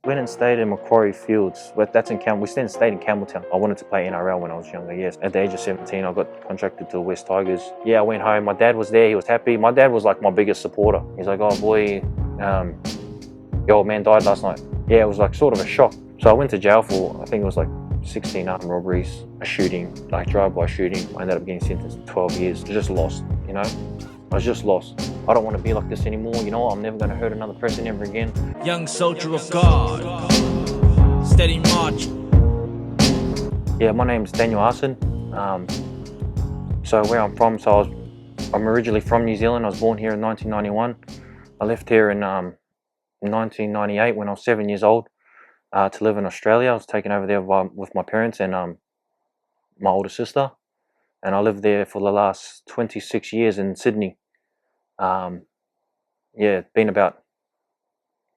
Went and stayed in Macquarie Fields, but that's in we stayed in Campbelltown. I wanted to play NRL when I was younger, yes. At the age of 17, I got contracted to the West Tigers. Yeah, I went home. My dad was there. He was happy. My dad was like my biggest supporter. He's like, oh boy, your old man died last night. Yeah, it was like sort of a shock. So I went to jail for, I think it was like 16 armed robberies, a shooting, like drive-by shooting. I ended up getting sentenced to 12 years. Just lost, you know? I was just lost. I don't want to be like this anymore, you know? I'm never going to hurt another person ever again. Young soldier of God, steady march. Yeah, my name's Daniel Ahsin. So where I'm from, I'm originally from New Zealand. I was born here in 1991. I left here in 1998 when I was 7 years old to live in Australia. I was taken over there with my parents and my older sister, and I lived there for the last 26 years in Sydney. Yeah, been about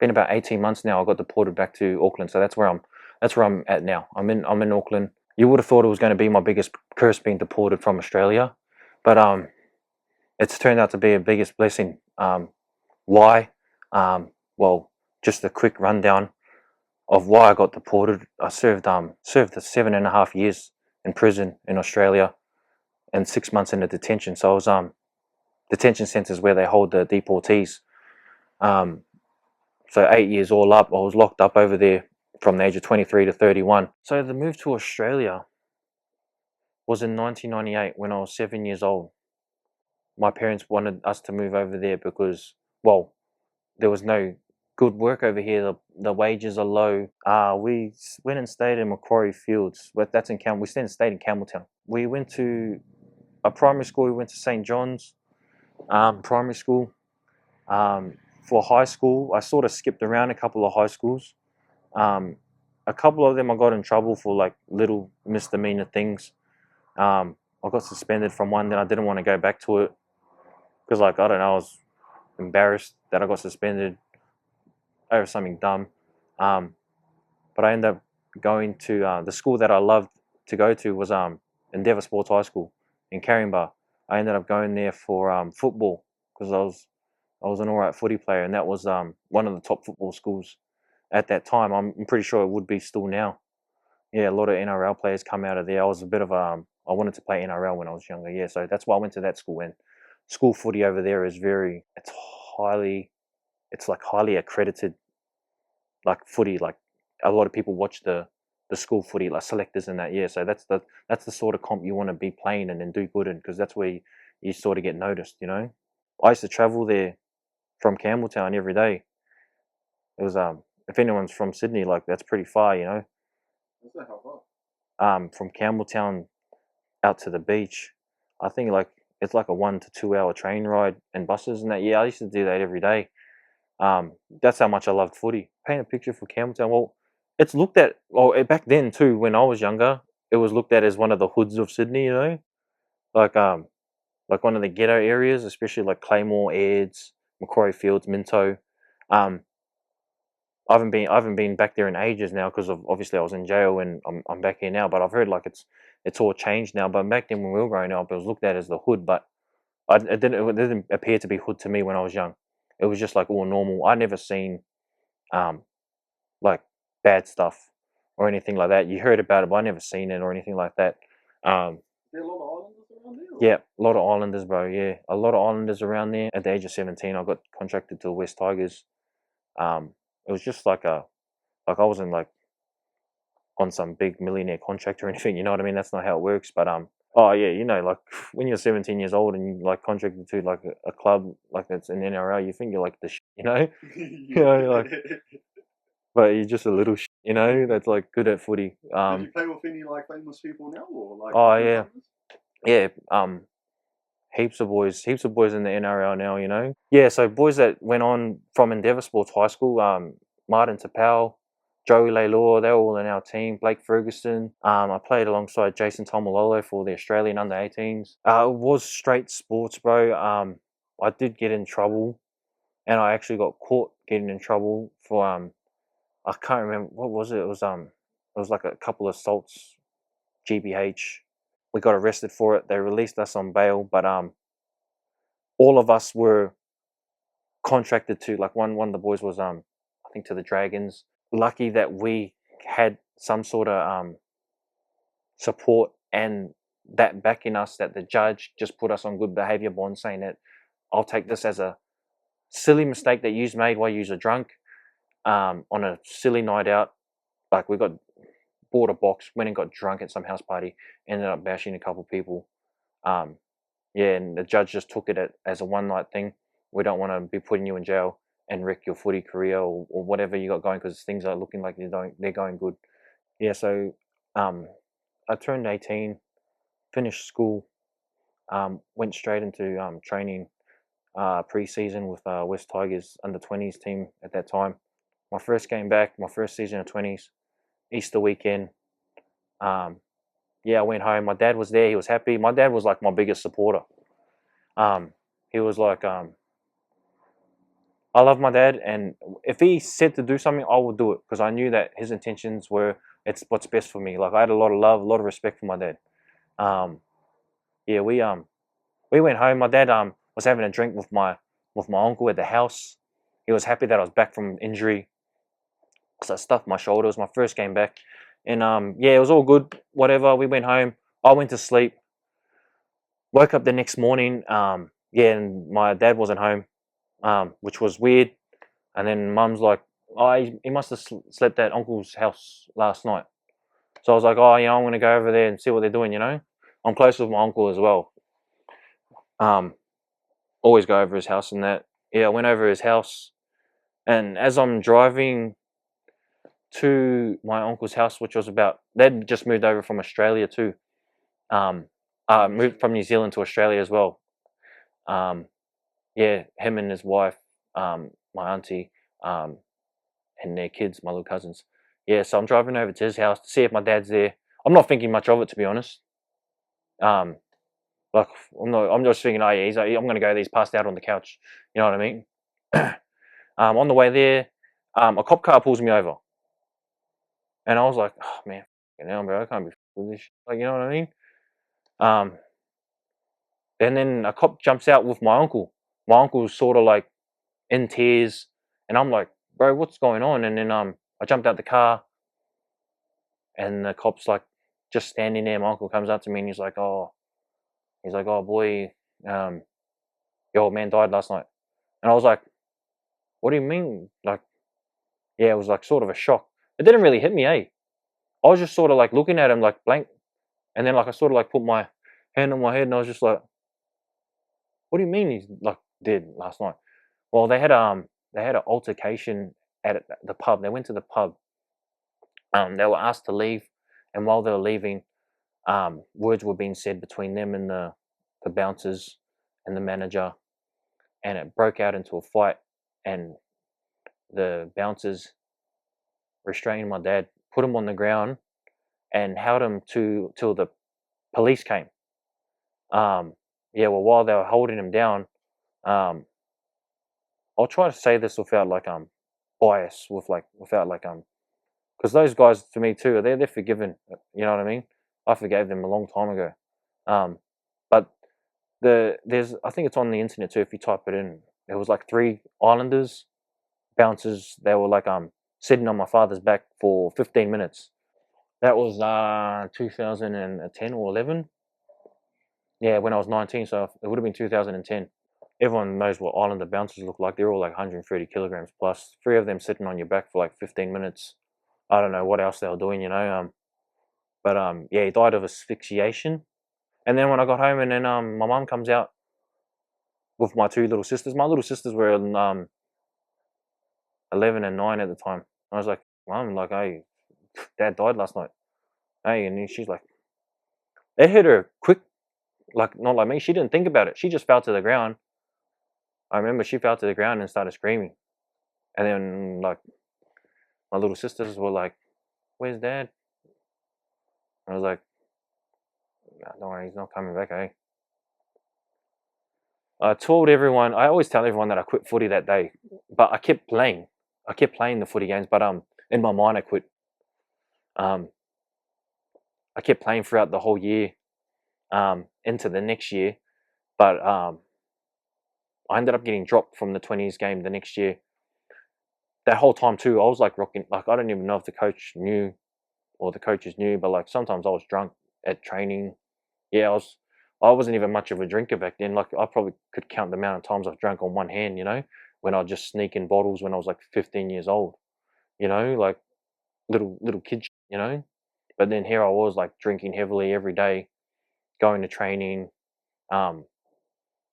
18 months now. I got deported back to Auckland, so that's where I'm at now. I'm in Auckland. You would have thought it was going to be my biggest curse being deported from Australia, but it's turned out to be a biggest blessing. Why? Well, just a quick rundown of why I got deported. I served the 7.5 years in prison in Australia and 6 months in a detention. So I was detention centres where they hold the deportees. So 8 years all up, I was locked up over there from the age of 23 to 31. So the move to Australia was in 1998 when I was 7 years old. My parents wanted us to move over there because, well, there was no good work over here. The wages are low. We went and stayed in Macquarie Fields, but that's in we stayed in Campbelltown. We went to a primary school. We went to St. John's primary school. For high school, I sort of skipped around a couple of high schools. A couple of them I got in trouble for like little misdemeanor things. I got suspended from one, then I didn't want to go back to it because, like, I don't know, I was embarrassed that I got suspended over something dumb. But I ended up going to the school that I loved to go to was Endeavour Sports High School in Caringbah. I ended up going there for football because I was an alright footy player, and that was one of the top football schools at that time. I'm pretty sure it would be still now. Yeah, a lot of NRL players come out of there. I was a bit of I wanted to play NRL when I was younger. Yeah, so that's why I went to that school. And school footy over there is it's like highly accredited, like footy. Like a lot of people watch the school footy, like selectors and that. Yeah, so that's the sort of comp you want to be playing in and do good in, because that's where you sort of get noticed. You know, I used to travel there from Campbelltown every day. It was if anyone's from Sydney, like that's pretty far, you know. What's that, how far? From Campbelltown out to the beach, I think like it's like a 1 to 2 hour train ride and buses and that. Yeah, I used to do that every day. That's how much I loved footy. Paint a picture for Campbelltown. Well, it's looked at, back then too, when I was younger, it was looked at as one of the hoods of Sydney, you know, like one of the ghetto areas, especially like Claymore, Aids, Macquarie Fields, Minto. I haven't been back there in ages now because obviously I was in jail and I'm back here now. But I've heard like it's all changed now. But back then when we were growing up, it was looked at as the hood. But it didn't appear to be hood to me when I was young. It was just like all normal. I never seen like bad stuff or anything like that. You heard about it, but I never seen it or anything like that. There are a lot of islanders around there? Yeah, a lot of islanders, bro. Yeah, a lot of islanders around there. At the age of 17, I got contracted to the West Tigers. It was just like I wasn't like on some big millionaire contract or anything, you know what I mean? That's not how it works. But oh yeah, you know, like when you're 17 years old and you like contracted to like a club like that's an NRL, you think you're like the you know, you know, like, but you're just a little you know, that's like good at footy. Did you play with any like famous people now, or like? Oh yeah, yeah. Heaps of boys in the NRL now, you know. Yeah, so boys that went on from Endeavour Sports High School, Martin Tapau, Joey Leilua, they were all in our team. Blake Ferguson. I played alongside Jason Tomalolo for the Australian under-18s. It was straight sports, bro. I did get in trouble, and I actually got caught getting in trouble for I can't remember what was it. It was like a couple of assaults, GBH. We got arrested for it. They released us on bail, but all of us were contracted to, like one of the boys was I think to the Dragons. lucky that we had some sort of support and that backing us, that the judge just put us on good behavior bond, saying that I'll take this as a silly mistake that you've made while you were drunk on a silly night out. Like we bought a box, went and got drunk at some house party, ended up bashing a couple people. Yeah, and the judge just took it as a one night thing. We don't want to be putting you in jail and wreck your footy career or whatever you got going, because things are looking like they're going good. Yeah, so I turned 18, finished school, went straight into training pre-season with West Tigers under-20s team at that time. My first game back, my first season of 20s, Easter weekend. Yeah, I went home. My dad was there. He was happy. My dad was like my biggest supporter. He was like, I love my dad, and if he said to do something, I would do it, because I knew that his intentions were it's what's best for me. Like I had a lot of love, a lot of respect for my dad. Yeah, we went home. My dad was having a drink with my uncle at the house. He was happy that I was back from injury, so I stuffed my shoulder. It was my first game back, and yeah, it was all good. Whatever. We went home. I went to sleep. Woke up the next morning. Yeah, and my dad wasn't home, which was weird. And then Mum's like, "Oh, he must have slept at Uncle's house last night." So I was like, "Oh, you know, I'm gonna go over there and see what they're doing." You know, I'm close with my uncle as well. Always go over his house and that. Yeah, I went over his house, and as I'm driving to my uncle's house, which was they'd just moved over from Australia too. Moved from New Zealand to Australia as well. Yeah, him and his wife, my auntie, and their kids, my little cousins. Yeah, so I'm driving over to his house to see if my dad's there. I'm not thinking much of it, to be honest. Like I'm just thinking, oh yeah, I'm gonna go there. He's passed out on the couch. You know what I mean? On the way there, a cop car pulls me over, and I was like, oh man, bro, I can't be with this. Like, you know what I mean? And then a cop jumps out with my uncle. My uncle's sort of like in tears, and I'm like, bro, what's going on? And then I jumped out the car, and the cop's like just standing there. My uncle comes up to me and he's like, oh boy, your old man died last night. And I was like, what do you mean? Like, yeah, it was like sort of a shock. It didn't really hit me, eh? I was just sort of like looking at him like blank, and then like I sort of like put my hand on my head and I was just like, what do you mean he's like dead last night? Well, they had an altercation at the pub. They went to the pub. They were asked to leave, and while they were leaving, words were being said between them and the bouncers and the manager, and it broke out into a fight. And the bouncers restrained my dad, put him on the ground, and held him till the police came. Yeah, well, while they were holding him down, I'll try to say this without like bias, without like because those guys to me too, they're forgiven. You know what I mean? I forgave them a long time ago. But there's I think it's on the internet too. If you type it in, there was like 3 Islanders bouncers. They were like sitting on my father's back for 15 minutes. That was 2010 or 11. Yeah, when I was 19, so it would have been 2010. Everyone knows what Islander bouncers look like. They're all like 130 kilograms plus. 3 of them sitting on your back for like 15 minutes. I don't know what else they were doing, you know. But yeah, he died of asphyxiation. And then when I got home, and then my mum comes out with my 2 little sisters. My little sisters were 11 and 9 at the time. I was like, Mum, like, hey, Dad died last night. Hey, and then she's like, it hit her quick, like not like me. She didn't think about it. She just fell to the ground. I remember she fell to the ground and started screaming. And then like my little sisters were like, "Where's Dad?" I was like, "Nah, don't worry, he's not coming back, eh?" I always tell everyone that I quit footy that day, but I kept playing. I kept playing the footy games, but in my mind I quit. I kept playing throughout the whole year, into the next year, but I ended up getting dropped from the 20s game the next year. that whole time too, I was like rocking. Like I don't even know if the coach knew or the coaches knew, but like sometimes I was drunk at training. Yeah, I wasn't even much of a drinker back then. Like I probably could count the amount of times I've drank on one hand. When I'd just sneak in bottles when I was like 15 years old. Like little kid. But then here I was like drinking heavily every day, going to training. Um,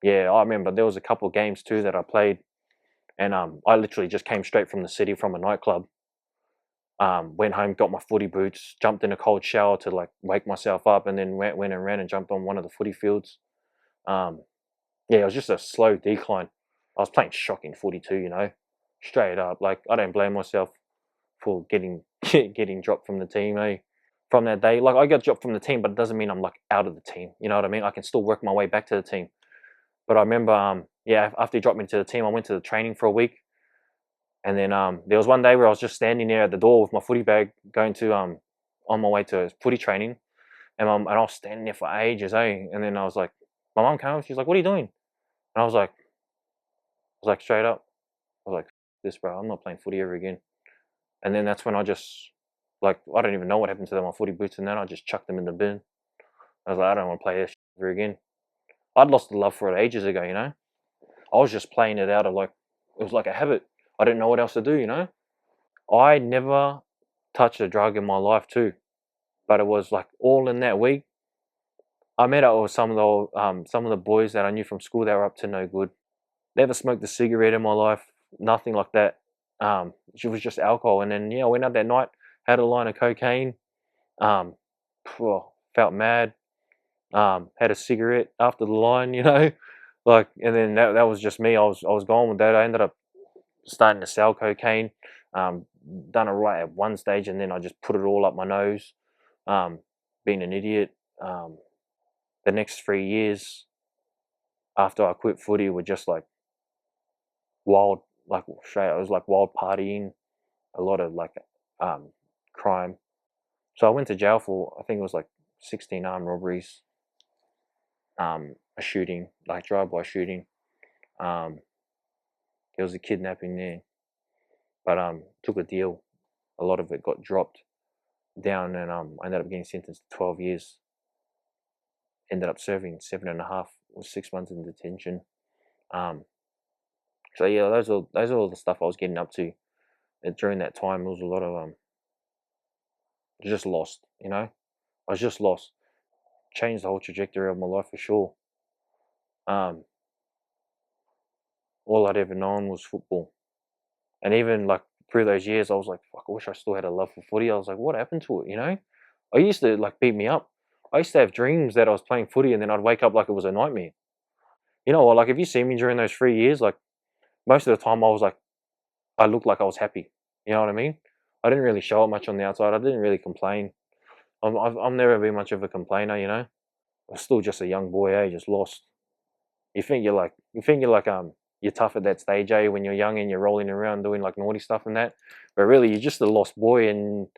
yeah, I remember there was a couple of games too that I played, and I literally just came straight from the city from a nightclub. Went home, got my footy boots, jumped in a cold shower to like wake myself up, and then went and ran and jumped on one of the footy fields. Um, yeah, it was just a slow decline. I was playing shocking footy too, straight up. Like I don't blame myself for getting getting dropped from the team. From that day, like I got dropped from the team, but it doesn't mean I'm like out of the team. You know what I mean? I can still work my way back to the team. But I remember, yeah, after he dropped me to the team, I went to the training for a week. And then there was one day where I was just standing there at the door with my footy bag, going to on my way to footy training, and I was standing there for ages, And then I was like, my mum came up, she's like, "What are you doing?" And I was like straight up, I was like, "This, bro, I'm not playing footy ever again." And then that's when I just like I don't even know what happened to my footy boots, and then I just chucked them in the bin. I was like, I don't want to play this ever again. I'd lost the love for it ages ago. I was just playing it out of like it was like a habit. I didn't know what else to do. I never touched a drug in my life too, but it was like all in that week. I met up with some of the boys that I knew from school that were up to no good. Never smoked a cigarette in my life, nothing like that. It was just alcohol, and then I went out that night, had a line of cocaine, um, felt mad, had a cigarette after the line. Like, and then that was just me. I was gone with that. I ended up starting to sell cocaine. Um, Done it right at one stage, and then I just put it all up my nose. Um, Being an idiot. The next 3 years after I quit footy were just like wild, like straight. It was like wild partying, a lot of like um, crime. So I went to jail for I think it was like 16 armed robberies, a shooting, like drive-by shooting. Um, there was a kidnapping there, but took a deal. A lot of it got dropped down, and I ended up getting sentenced to 12 years. Ended up serving 7.5 or 6 months in detention. Um, so yeah, those are all the stuff I was getting up to. And during that time, it was a lot of just lost. I was just lost. Changed the whole trajectory of my life for sure. Um, all I'd ever known was football, and even like through those years, I was like, fuck, I wish I still had a love for footy. I was like, what happened to it? I used to like beat me up. I used to have dreams that I was playing footy, and then I'd wake up like it was a nightmare. You know what? Like if you see me during those 3 years, like most of the time, I was like, I looked like I was happy. You know what I mean? I didn't really show it much on the outside. I didn't really complain. I've never been much of a complainer. I'm still just a young boy, just lost. You think you're like you're tough at that stage, when you're young and you're rolling around doing like naughty stuff and that. But really you're just a lost boy, and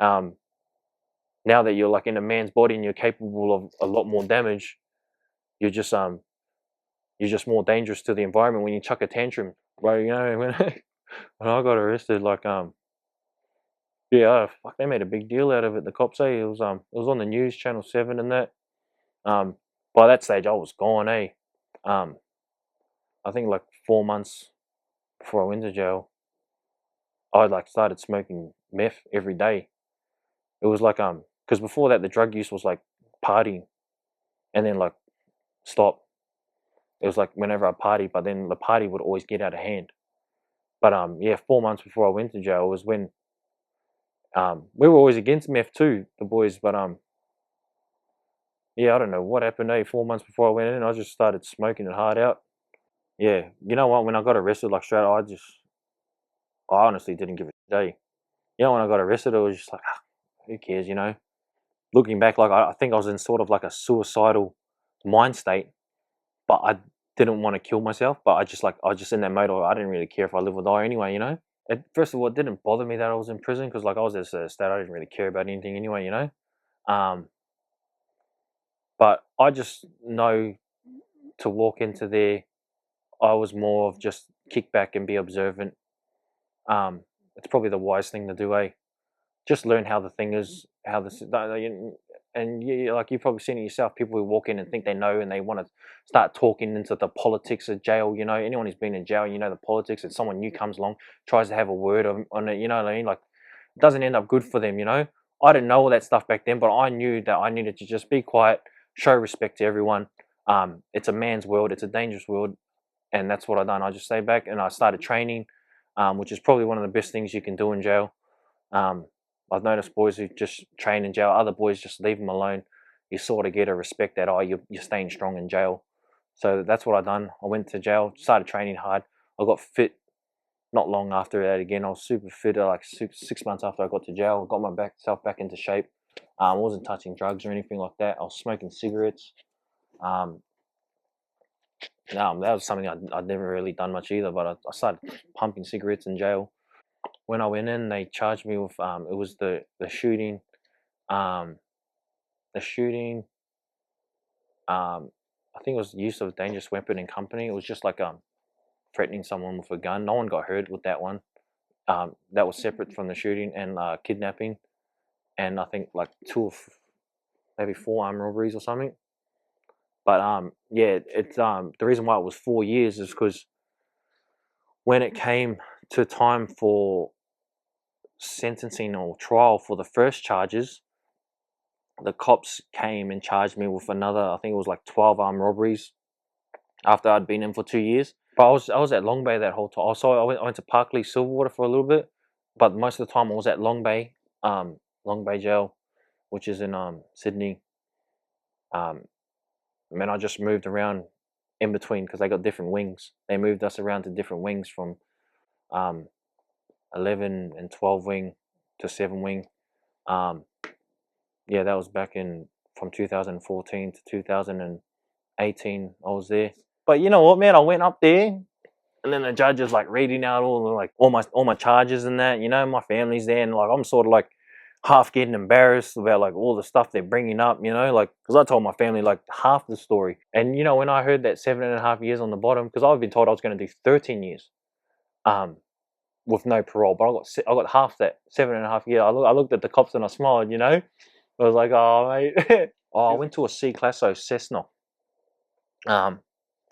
um now that you're like in a man's body and you're capable of a lot more damage, you're just you're just more dangerous to the environment when you chuck a tantrum. Well, when when I got arrested, like yeah, fuck, they made a big deal out of it. The cops say it was on the news, Channel 7 and that. Um, by that stage, I was gone. Um, I think like 4 months before I went to jail, I like started smoking meth every day. It was like because before that the drug use was like partying, and then like stop. It was like whenever I party, but then the party would always get out of hand. But yeah, 4 months before I went to jail was when we were always against meth too, the boys, but yeah, I don't know what happened. 4 months before I went in, I just started smoking it hard out. Yeah, you know what? When I got arrested, like straight, I honestly didn't give a day. When I got arrested, it was just like, who cares? Looking back, like I think I was in sort of like a suicidal mind state, but I didn't want to kill myself. But I was just in that mode. I didn't really care if I live or die anyway. First of all, it didn't bother me that I was in prison because like I was at a state I didn't really care about anything anyway. Um, but I just know to walk into there, I was more of just kick back and be observant. it's probably the wise thing to do, eh? Just learn how the thing is, how this, and yeah, like you've probably seen it yourself. People who walk in and think they know, and they want to start talking into the politics of jail. You know, anyone who's been in jail, you know the politics. And someone new comes along, tries to have a word on it. You know what I mean? Like, it doesn't end up good for them. You know, I didn't know all that stuff back then, but I knew that I needed to just be quiet, show respect to everyone. It's a man's world. It's a dangerous world, and that's what I done. I just stayed back and I started training, which is probably one of the best things you can do in jail. Um, I've noticed boys who just train in jail, other boys just leave them alone. You sort of get a respect that, oh, you're staying strong in jail. So that's what I done. I went to jail, started training hard. I got fit not long after that again. I was super fit, like 6 months after I got to jail. I got myself back into shape. I wasn't touching drugs or anything like that. I was smoking cigarettes. Um, no, that was something I'd never really done much either, but I started pumping cigarettes in jail. When I went in, they charged me with it was the shooting, um, the shooting. I think it was use of a dangerous weapon in company. It was just like threatening someone with a gun. No one got hurt with that one. That was separate from the shooting and kidnapping, and I think like maybe 4 armed robberies or something. But yeah, it's the reason why it was 4 years is because when it came to time for sentencing or trial for the first charges, the cops came and charged me with another, I think it was like 12 armed robberies after I'd been in for 2 years. But I was at Long Bay that whole time. Also, I went to Parkley Silverwater for a little bit, but most of the time I was at Long Bay Jail, which is in Sydney. Man, I just moved around in between because they got different wings. They moved us around to different wings from um, 11 and 12 wing to 7 wing. Yeah, that was back in from 2014 to 2018. I was there. But you know what, man? I went up there, and then the judge is like reading out all my charges and that. You know, my family's there, and like I'm sort of like half getting embarrassed about like all the stuff they're bringing up. You know, like because I told my family like half the story, and you know when I heard that 7.5 years on the bottom, because I've been told I was going to do 13 years, with no parole, but I got half that 7.5 years. I looked at the cops and I smiled. You know, I was like, oh mate. Oh, I went to a C Classo Cessna.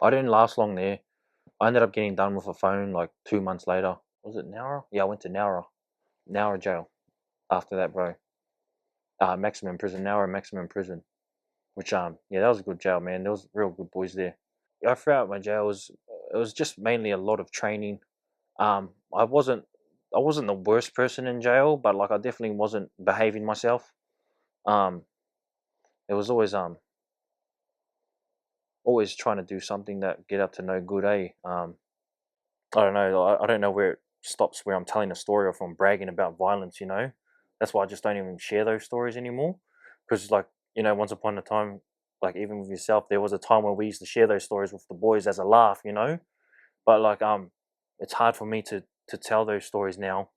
I didn't last long there. I ended up getting done with a phone like 2 months later. Was it Nowra? Yeah, I went to Nowra jail after that, bro. Maximum prison, Nowra maximum prison. Which yeah, that was a good jail, man. There was real good boys there. Yeah, throughout my jail it was just mainly a lot of training. I wasn't the worst person in jail, but like I definitely wasn't behaving myself. It was always trying to do something that get up to no good, eh? I don't know. I don't know where it stops, where I'm telling a story or if I'm bragging about violence. You know, that's why I just don't even share those stories anymore. Because like you know, once upon a time, like even with yourself, there was a time where we used to share those stories with the boys as a laugh. You know, but like it's hard for me to tell those stories now,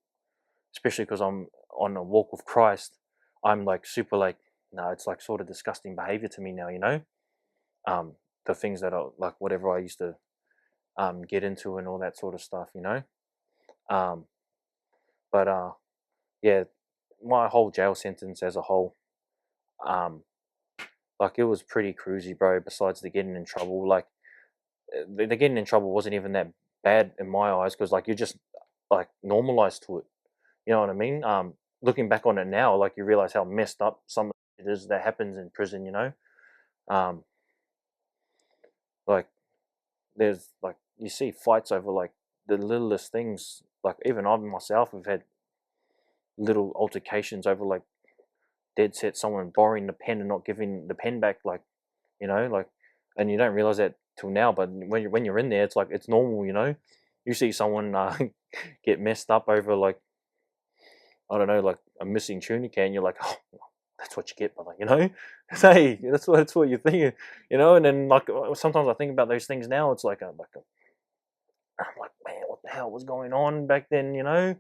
especially because I'm on a walk with Christ. I'm like super like no, it's like sort of disgusting behavior to me now. You know, the things that are like whatever I used to get into and all that sort of stuff. You know. Um, but yeah, my whole jail sentence as a whole, um, like it was pretty cruisy, bro. Besides the getting in trouble, like the getting in trouble wasn't even that bad in my eyes because like you're just like normalized to it. You know what I mean? Looking back on it now, like you realize how messed up some of it is that happens in prison. You know, um, like there's like you see fights over like the littlest things. Like even I myself have had little altercations over like dead set someone borrowing the pen and not giving the pen back, like you know, like, and you don't realize that till now. But when you're in there, it's like it's normal, you know. You see someone get messed up over like I don't know, like a missing tuna can, you're like, oh, that's what you get, brother, you know. Hey, that's what you think, you know. And then like sometimes I think about those things now. It's like I'm like, man, what the hell was going on back then, you know?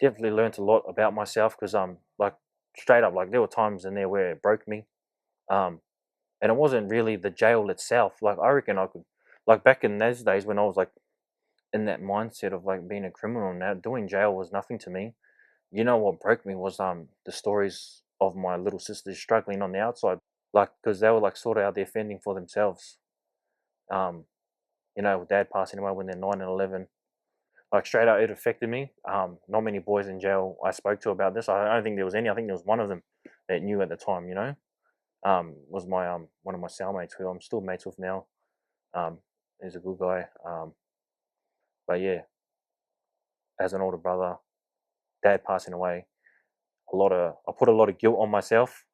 Definitely learnt a lot about myself because like straight up like there were times in there where it broke me. Um, and it wasn't really the jail itself. Like I reckon I could, like back in those days when I was like in that mindset of like being a criminal. Now doing jail was nothing to me. You know what broke me was the stories of my little sisters struggling on the outside, like because they were like sort of out there fending for themselves. Um, you know, with dad passing away when they're 9 and 11, like straight out, it affected me. Not many boys in jail I spoke to about this. I don't think there was any. I think there was one of them that knew at the time. You know, was my one of my cellmates who I'm still mates with now. He's a good guy. But yeah, as an older brother, dad passing away, I put a lot of guilt on myself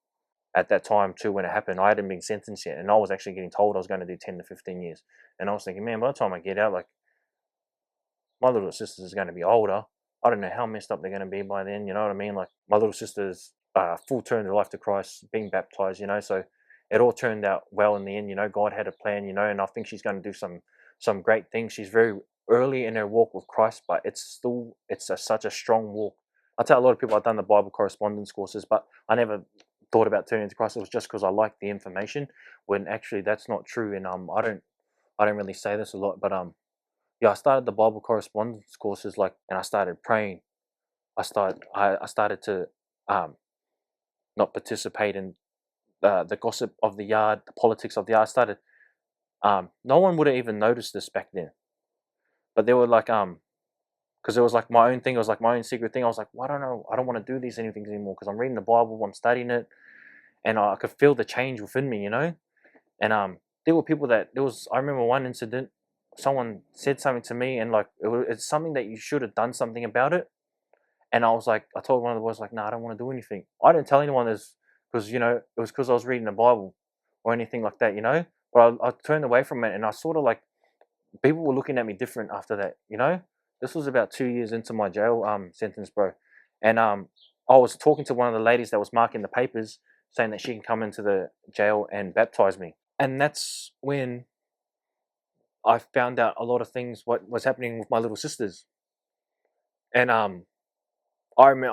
at that time too when it happened. I hadn't been sentenced yet, and I was actually getting told I was going to do 10 to 15 years. And I was thinking, man, by the time I get out, like my little sister's going to be older. I don't know how messed up they're going to be by then. You know what I mean? Like my little sister's full turn to life to Christ, being baptized. You know, so it all turned out well in the end. You know, God had a plan. You know, and I think she's going to do some great things. She's very early in her walk with Christ, but it's such a strong walk. I tell a lot of people I've done the Bible correspondence courses, but I never thought about turning to Christ. It was just because I liked the information. When actually that's not true. And I don't really say this a lot, but yeah, I started the Bible correspondence courses and I started praying. I started to not participate in the gossip of the yard, the politics of the yard. No one would have even noticed this back then, but they were like because it was like my own thing. It was like my own secret thing. I was like, well, I don't know. I don't want to do these anything anymore because I'm reading the Bible, I'm studying it, and I could feel the change within me, you know. And there were people I remember one incident, someone said something to me, and like it's something that you should have done something about it. And I was like, I told one of the boys like, no, I don't want to do anything. I didn't tell anyone this because you know it was because I was reading the Bible or anything like that, you know. But I turned away from it, and I sort of like people were looking at me different after that, you know. This was about 2 years into my jail sentence, bro, and I was talking to one of the ladies that was marking the papers, saying that she can come into the jail and baptize me. And that's when I found out a lot of things what was happening with my little sisters. And I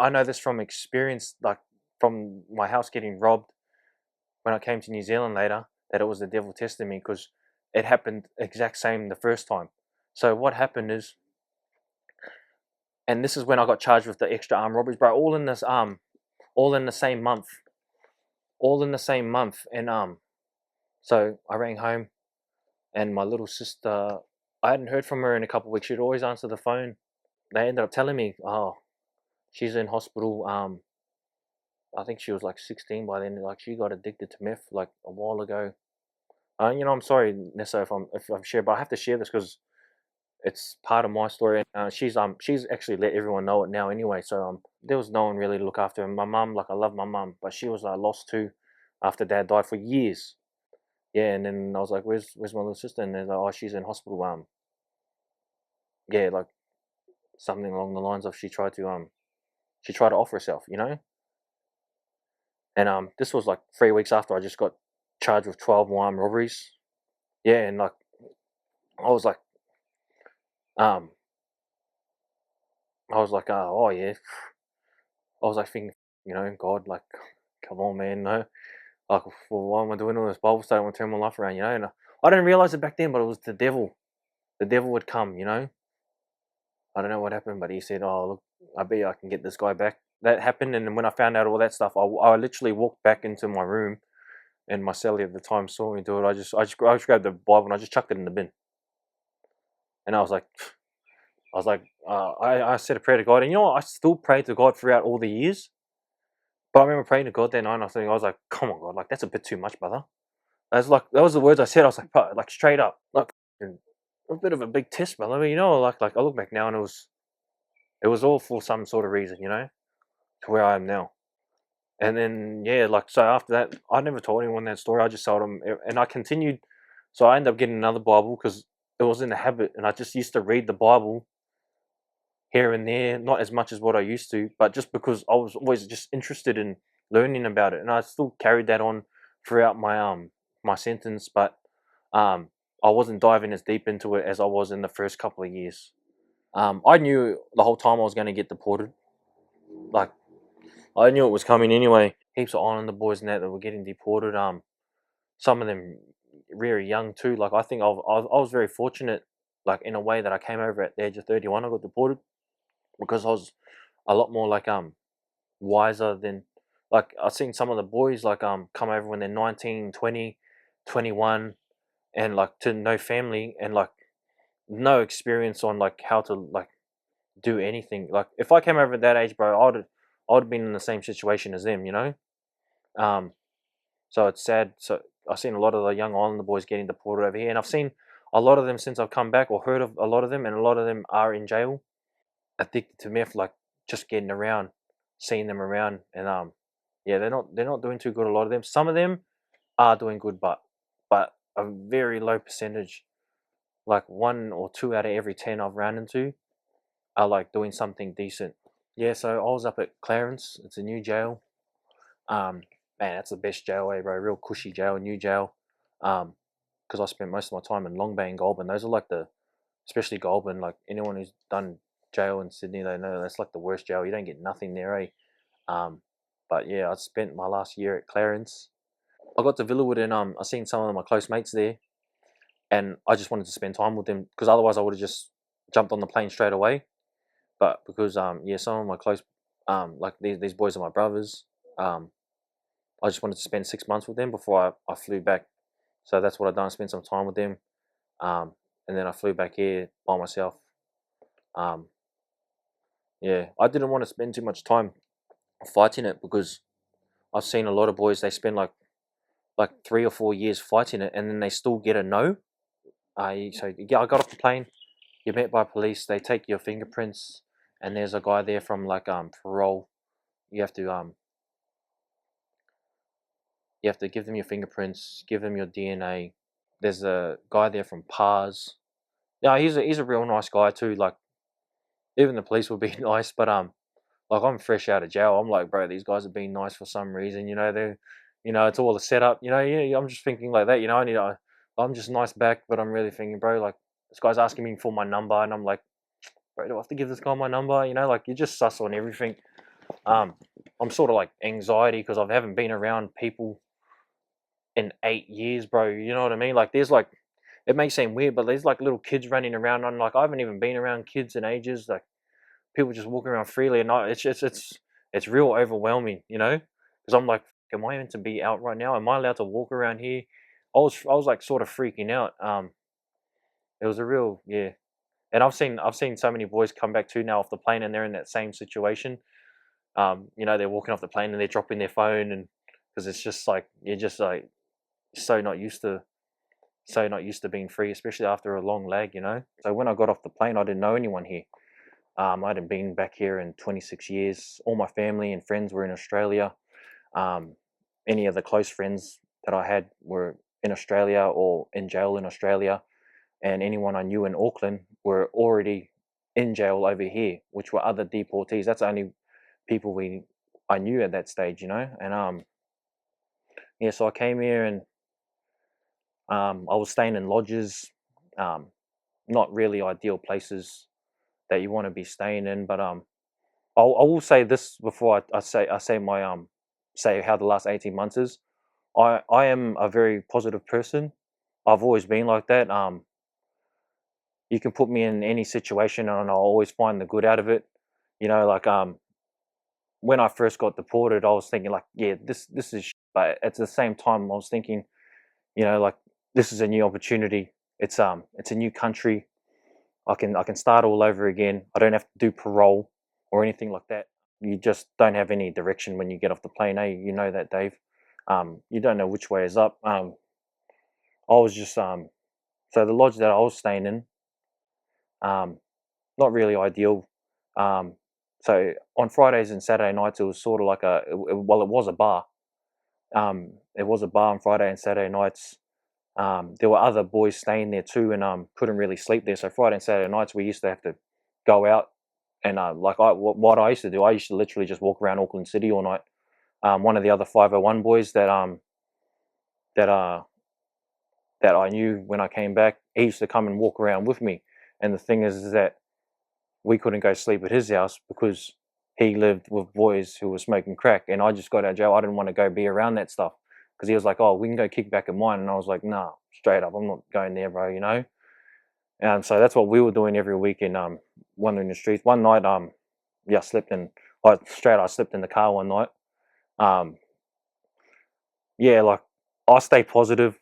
know this from experience, like from my house getting robbed when I came to New Zealand later, that it was the devil testing me because it happened exact same the first time. So what happened is, and this is when I got charged with the extra armed robberies, bro, all in the same month. And so I rang home. And my little sister, I hadn't heard from her in a couple of weeks. She'd always answer the phone. They ended up telling me, oh, she's in hospital. I think she was like 16 by then. Like she got addicted to meth like a while ago. You know, I'm sorry, Nessa, if I'm sharing, but I have to share this because it's part of my story. And she's actually let everyone know it now anyway. So there was no one really to look after her. My mum, like I love my mum, but she was lost too after dad died for years. Yeah, and then I was like, "Where's my little sister?" And they're like, "Oh, she's in hospital." Yeah, like something along the lines of she tried to off herself, you know. And this was like 3 weeks after I just got charged with 12 more armed robberies. Yeah, and like I was like, um, oh yeah. I was like thinking, you know, God, like, come on, man, no. Like, well, why am I doing all this Bible study? I want to turn my life around, you know. And I didn't realize it back then, but it was the devil. The devil would come, you know. I don't know what happened, but he said, "Oh, look, I bet I can get this guy back." That happened, and then when I found out all that stuff, I literally walked back into my room, and my cellie at the time saw me do it. I just grabbed the Bible and I just chucked it in the bin, and I said a prayer to God, and you know what? I still prayed to God throughout all the years, but I remember praying to God that night, and I was like, "Come on, God, like that's a bit too much, brother." That was the words I said. I was like, "Bro, like straight up, like a bit of a big test, brother." I mean, you know, like I look back now, and it was all for some sort of reason, you know, to where I am now. And then yeah, like so after that, I never told anyone that story. I just told them, and I continued. So I ended up getting another Bible because it was in a habit, and I just used to read the Bible here and there, not as much as what I used to, but just because I was always just interested in learning about it, and I still carried that on throughout my sentence, but I wasn't diving as deep into it as I was in the first couple of years. I knew the whole time I was going to get deported. Like I knew it was coming anyway. Heaps of Islander boys and that were getting deported. Some of them very young too. Like I think I was very fortunate like in a way that I came over at the age of 31. I got deported because I was a lot more like wiser than, like I've seen some of the boys like come over when they're 19, 20, 21, and like to no family and like no experience on like how to like do anything. Like if I came over at that age, bro, I'd have been in the same situation as them, you know. Um, so it's sad. So I've seen a lot of the young Islander boys getting deported over here, and I've seen a lot of them since I've come back, or heard of a lot of them, and a lot of them are in jail, addicted to meth, like just getting around, seeing them around, and yeah, they're not doing too good. A lot of them, some of them are doing good, but a very low percentage, like 1 or 2 out of every 10 I've ran into are like doing something decent. Yeah, so I was up at Clarence. It's a new jail. Man, that's the best jail, bro. Real cushy jail, new jail. Because I spent most of my time in Long Bay and Goulburn. Those are like especially Goulburn. Like anyone who's done jail in Sydney, they know that's like the worst jail. You don't get nothing there, eh? Um, but yeah, I spent my last year at Clarence. I got to Villawood and I seen some of my close mates there, and I just wanted to spend time with them because otherwise I would have just jumped on the plane straight away. But because yeah, some of my close like these boys are my brothers. I just wanted to spend 6 months with them before I flew back. So that's what I done. Spent some time with them, and then I flew back here by myself. Um, yeah, I didn't want to spend too much time fighting it because I've seen a lot of boys. They spend like 3 or 4 years fighting it, and then they still get a no. So yeah, I got off the plane. You're met by police. They take your fingerprints, and there's a guy there from like parole. You have to give them your fingerprints, give them your DNA. There's a guy there from PARS. Yeah, he's a real nice guy too. Like even the police will be nice, but like I'm fresh out of jail. I'm like, bro, these guys are being nice for some reason. You know, it's all a setup. You know, yeah, I'm just thinking like that. You know, I'm just nice back, but I'm really thinking, bro, like this guy's asking me for my number, and I'm like, bro, do I have to give this guy my number? You know, like you just sus on everything. Um, I'm sort of like anxiety because I haven't been around people in 8 years, bro. You know what I mean? Like there's like, it may seem weird, but there's like little kids running around. I'm like, I haven't even been around kids in ages. Like people just walking around freely, and it's real overwhelming, you know? Because I'm like, am I meant to be out right now? Am I allowed to walk around here? I was like sort of freaking out. It was a real, yeah. And I've seen so many boys come back too now off the plane, and they're in that same situation. You know, they're walking off the plane and they're dropping their phone, and because it's just like you're just like so not used to being free, especially after a long lag, you know. So when I got off the plane, I didn't know anyone here. I hadn't been back here in 26 years. All my family and friends were in Australia. Um, any of the close friends that I had were in Australia or in jail in Australia, and anyone I knew in Auckland were already in jail over here, which were other deportees. That's the only people I knew at that stage, you know. And yeah, so I came here and I was staying in lodges, um, not really ideal places that you want to be staying in. But I will say this before I say my say how the last 18 months is. I am a very positive person. I've always been like that. You can put me in any situation and I'll always find the good out of it. You know, like when I first got deported, I was thinking like, yeah, this is. But at the same time, I was thinking, you know, like this is a new opportunity. It's a new country. I can start all over again. I don't have to do parole or anything like that. You just don't have any direction when you get off the plane. Eh? You know that, Dave. You don't know which way is up. I was just so the lodge that I was staying in, um, not really ideal. Um, so on Fridays and Saturday nights, it was sort of like well, it was a bar. It was a bar on Friday and Saturday nights. There were other boys staying there too, and couldn't really sleep there. So Friday and Saturday nights, we used to have to go out, and like what I used to do, I used to literally just walk around Auckland City all night. One of the other 501 boys that that I knew when I came back, he used to come and walk around with me. And the thing is that we couldn't go sleep at his house because he lived with boys who were smoking crack, and I just got out of jail. I didn't want to go be around that stuff because he was like, "Oh, we can go kick back at mine," and I was like, "Nah, straight up, I'm not going there, bro," you know. So that's what we were doing every weekend, wandering the streets. One night, yeah, I slept in the car one night. Yeah, like I stayed positive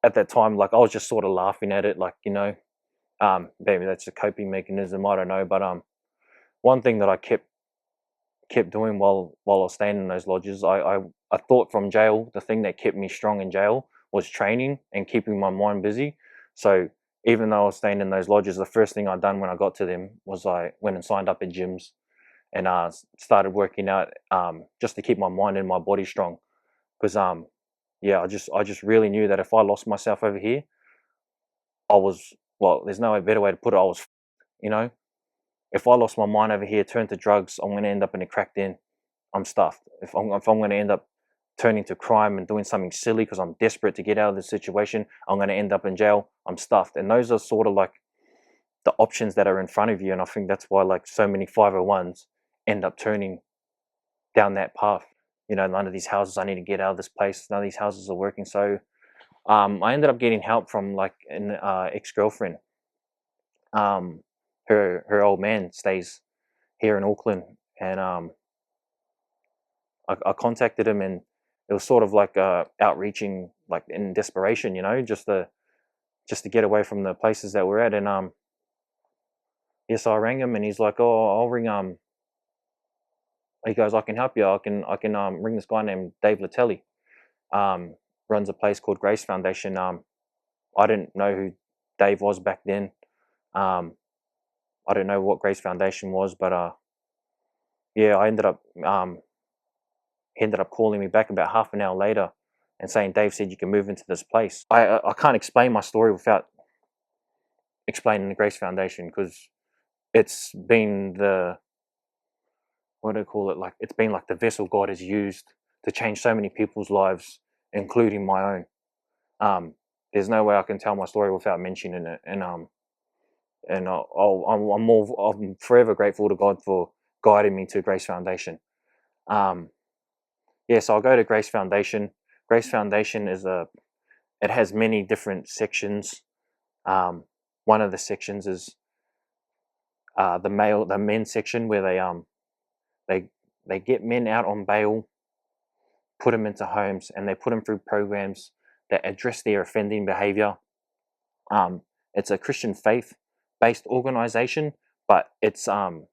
at that time. Like I was just sort of laughing at it, like, maybe that's a coping mechanism, I don't know. But one thing that I kept doing while I was staying in those lodges, I thought from jail, the thing that kept me strong in jail was training and keeping my mind busy. So even though I was staying in those lodges, the first thing I done when I got to them was I went and signed up at gyms and started working out, just to keep my mind and my body strong. Because yeah, I just really knew that if I lost myself over here, I was, well, there's no better way to put it. I was, you know, if I lost my mind over here, turned to drugs, I'm going to end up in a crack den. I'm stuffed. If I'm going to end up turning to crime and doing something silly because I'm desperate to get out of the situation, I'm going to end up in jail. I'm stuffed. And those are sort of like the options that are in front of you. And I think that's why like so many 501s end up turning down that path. None of these houses, I need to get out of this place. None of these houses are working. So I ended up getting help from like an ex-girlfriend. Her old man stays here in Auckland, and I contacted him, and it was sort of like outreaching, like in desperation, just to get away from the places that we're at. And yes, I rang him, and he's like, "Oh, I'll ring." He goes, "I can help you. I can ring this guy named Dave Latelli. Runs a place called Grace Foundation." I didn't know who Dave was back then. I didn't know what Grace Foundation was, but yeah, he ended up calling me back about half an hour later and saying, "Dave said you can move into this place." I can't explain my story without explaining the Grace Foundation, because it's been what do I call it? Like, it's been like the vessel God has used to change so many people's lives, including my own. There's no way I can tell my story without mentioning it, and I'm forever grateful to God for guiding me to Grace Foundation. Yeah, so I'll go to Grace Foundation. Grace Foundation it has many different sections. One of the sections is the men's section, where they get men out on bail, put them into homes, and they put them through programs that address their offending behavior. It's a Christian faith-based organization, but it's not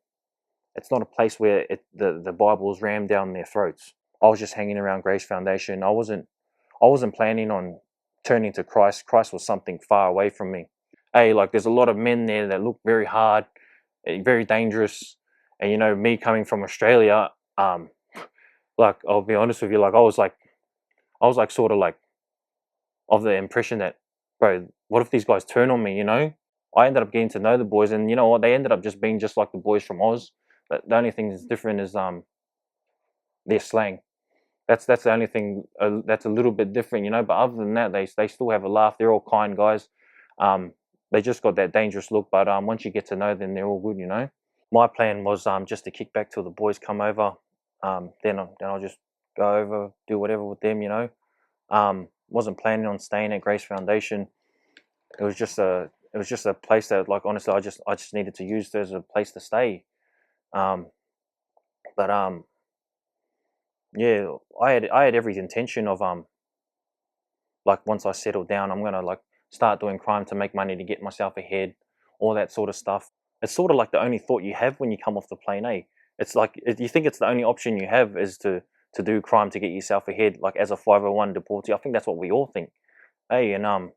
a place where the Bible is rammed down their throats. I was just hanging around Grace Foundation. I wasn't planning on turning to Christ. Christ was something far away from me. Hey, like, there's a lot of men there that look very hard, very dangerous, and me coming from Australia, like, I'll be honest with you, like I was like sort of like of the impression that, bro, what if these guys turn on me? I ended up getting to know the boys, and you know what? They ended up just being just like the boys from Oz. But the only thing that's different is their slang. That's the only thing that's a little bit different, But other than that, they still have a laugh. They're all kind guys. They just got that dangerous look, but once you get to know them, they're all good. My plan was just to kick back till the boys come over. Then I'll just go over, do whatever with them. Wasn't planning on staying at Grace Foundation. It was just a place that, like, honestly, I just needed to use as a place to stay. But yeah, I had every intention of like, once I settle down, I'm gonna like start doing crime to make money to get myself ahead, all that sort of stuff. It's sort of like the only thought you have when you come off the plane, eh? It's like, you think it's the only option you have is to do crime to get yourself ahead, like as a 501 deportee. I think that's what we all think, hey. And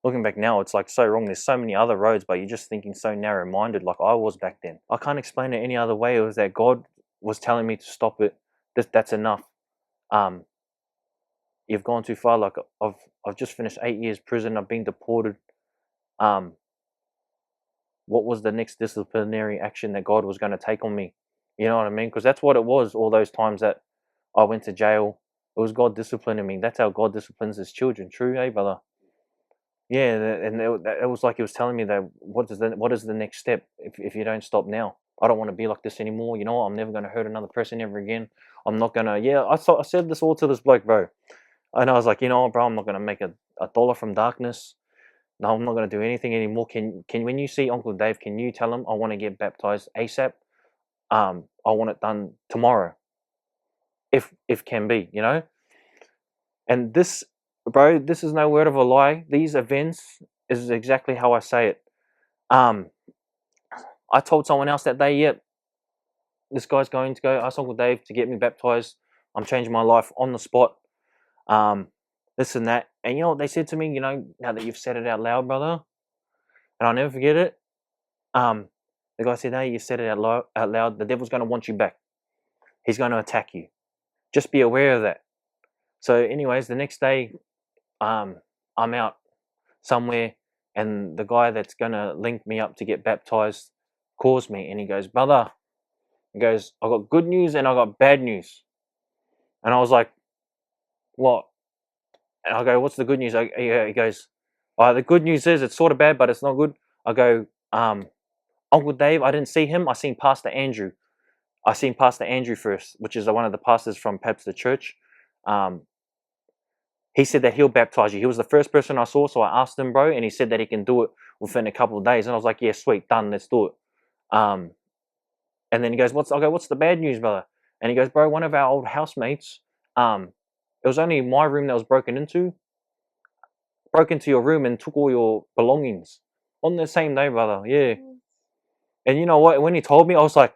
looking back now, it's like so wrong. There's so many other roads, but you're just thinking so narrow-minded, like I was back then. I can't explain it any other way. It was that God was telling me to stop it. That's enough. You've gone too far. Like, I've just finished 8 years prison. I've been deported. What was the next disciplinary action that God was going to take on me? You know what I mean? Because that's what it was. All those times that I went to jail, it was God disciplining me. That's how God disciplines His children. True, eh, brother? Yeah, and it was like He was telling me that what is the next step if you don't stop now? I don't want to be like this anymore. You know what? I'm never going to hurt another person ever again. I'm not gonna. Yeah, I said this all to this bloke, bro. And I was like, you know what, bro, I'm not going to make a dollar from darkness. no, I'm not going to do anything anymore. Can when you see Uncle Dave, can you tell him I want to get baptized ASAP? I want it done tomorrow, if can be, you know. And this, bro, this is no word of a lie. These events is exactly how I say it. I told someone else that day, yep, this guy's going to go ask Uncle Dave to get me baptized. I'm changing my life on the spot. This and that. And you know what they said to me, you know, now that you've said it out loud, brother, and I'll never forget it. The guy said, "Hey, you said it out loud. The devil's going to want you back. He's going to attack you. Just be aware of that." So, anyways, the next day, I'm out somewhere, and the guy that's going to link me up to get baptized calls me, and he goes, "Brother," he goes, "I got good news and I got bad news." And I was like, "What?" And I go, "What's the good news?" He goes, "The good news is it's sort of bad, but it's not good." I go, "Uncle Dave, I didn't see him. I seen Pastor Andrew. I seen Pastor Andrew first, which is one of the pastors from perhaps the church. He said that he'll baptize you. He was the first person I saw, so I asked him, bro, and he said that he can do it within a couple of days." And I was like, "Yeah, sweet, done, let's do it." And then he goes, "What's the bad news, brother?" And he goes, "Bro, one of our old housemates, it was only my room that was broken into your room and took all your belongings on the same day, brother." Yeah. And you know what? When he told me, I was like,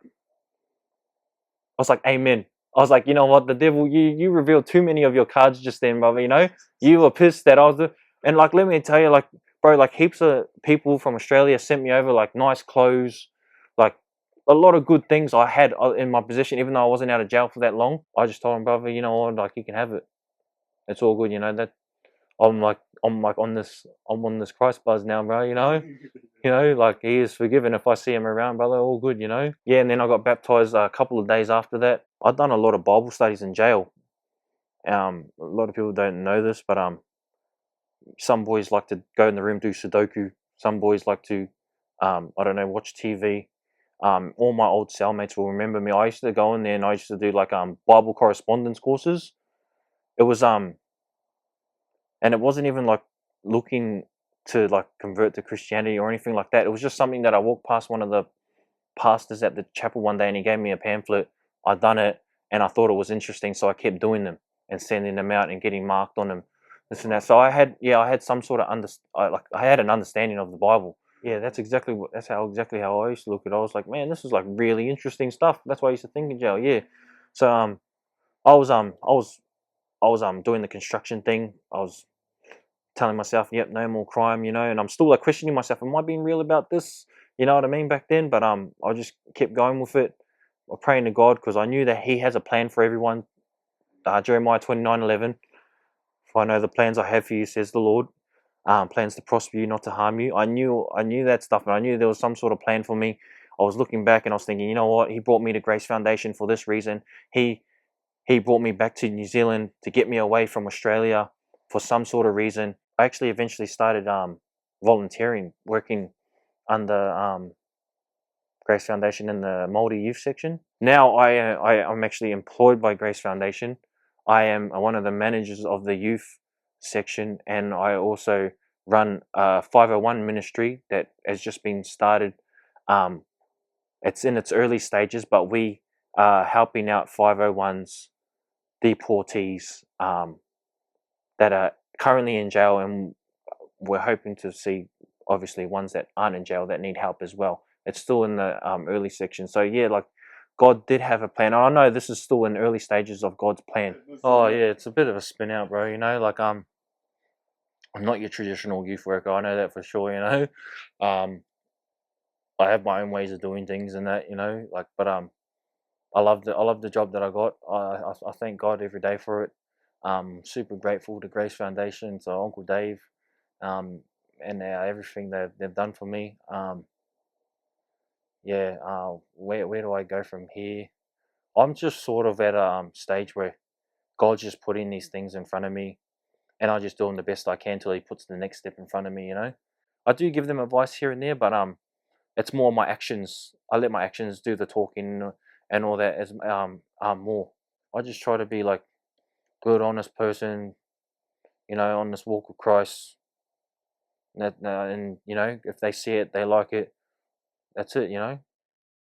amen. I was like, you know what, the devil, you revealed too many of your cards just then, brother. You know, you were pissed that I was and like, let me tell you, like, bro, like heaps of people from Australia sent me over like nice clothes, like a lot of good things I had in my possession, even though I wasn't out of jail for that long. I just told him, brother, you know what, like you can have it. It's all good, you know. That I'm on this Christ buzz now, bro. You know. You know, like he is forgiven if I see him around, brother. All good, you know. Yeah, and then I got baptized a couple of days after that. I'd done a lot of Bible studies in jail. A lot of people don't know this, but some boys like to go in the room do Sudoku. Some boys like to, I don't know, watch TV. All my old cellmates will remember me. I used to go in there and I used to do like Bible correspondence courses. It was and it wasn't even like looking to like convert to Christianity or anything like that. It was just something that I walked past one of the pastors at the chapel one day and he gave me a pamphlet. I done it and I thought it was interesting, so I kept doing them and sending them out and getting marked on them, this and that. So I had some sort of I had an understanding of the Bible. Yeah, that's exactly how I used to look at it. I was like, man, this is like really interesting stuff. That's why I used to think in jail. Yeah. So I was doing the construction thing. I was telling myself, yep, no more crime, you know, and I'm still like questioning myself, am I being real about this? You know what I mean, back then? But I just kept going with it, praying to God, because I knew that He has a plan for everyone. Jeremiah 29:11. For I know the plans I have for you, says the Lord. Plans to prosper you, not to harm you. I knew that stuff, and I knew there was some sort of plan for me. I was looking back and I was thinking, you know what? He brought me to Grace Foundation for this reason. He brought me back to New Zealand to get me away from Australia for some sort of reason. I actually eventually started volunteering, working under Grace Foundation in the Māori youth section. Now I'm actually employed by Grace Foundation. I am one of the managers of the youth section, and I also run a 501 ministry that has just been started. It's in its early stages, but we are helping out 501s, deportees that are currently in jail, and we're hoping to see obviously ones that aren't in jail that need help as well. It's still in the early section. So yeah, like God did have a plan. I know this is still in early stages of God's plan. Oh yeah, it's a bit of a spin out, bro. You know, like I'm not your traditional youth worker. I know that for sure. You know, I have my own ways of doing things and that. You know, like I love the job that I got. I thank God every day for it. Super grateful to Grace Foundation, to Uncle Dave, and everything they've done for me. Where do I go from here? I'm just sort of at a stage where God's just putting these things in front of me, and I just doing the best I can till He puts the next step in front of me. You know, I do give them advice here and there, but it's more my actions. I let my actions do the talking and all that. As more, I just try to be like good, honest person. You know, on this walk with Christ. And you know, if they see it, they like it. That's it. You know.